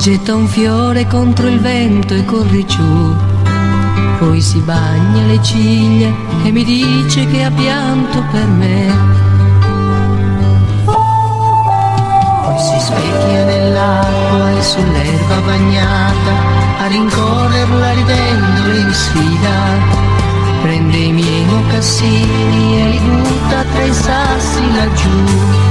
Getta un fiore contro il vento e corre giù, poi si bagna le ciglia e mi dice che ha pianto per me. Poi si specchia nell'acqua e sull'erba bagnata a rincorrerla ridendo in sfida. Prende i miei mocassini e li butta tra i sassi laggiù.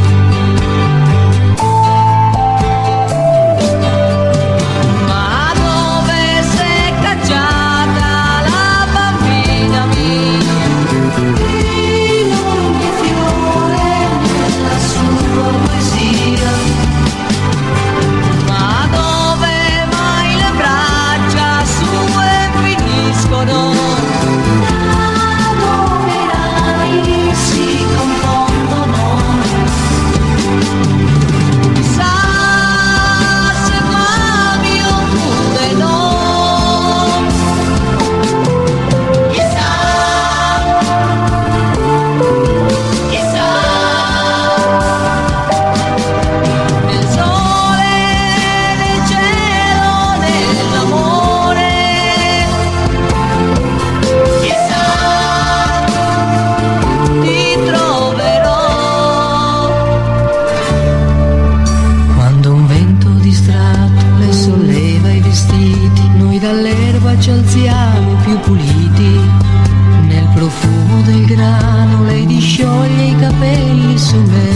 Ci alziamo più puliti, nel profumo del grano lei discioglie i capelli su me.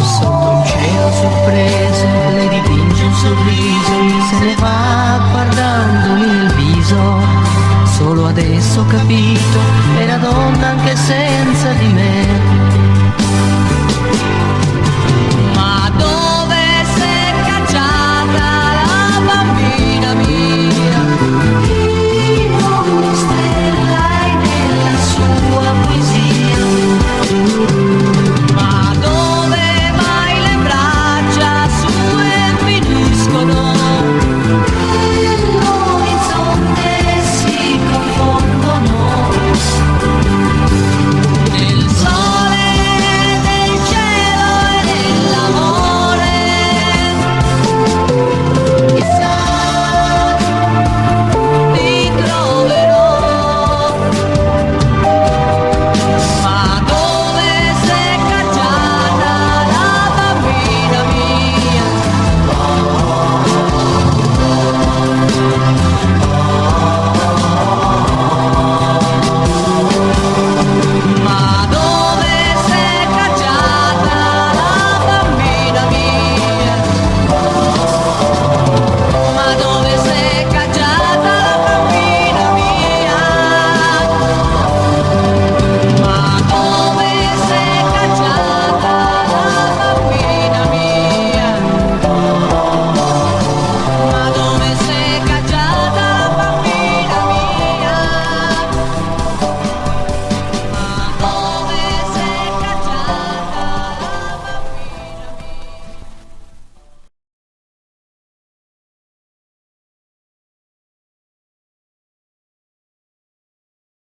Sotto un cielo sorpreso lei dipinge un sorriso, se ne va guardandomi nel viso. Solo adesso ho capito, era donna anche senza di me.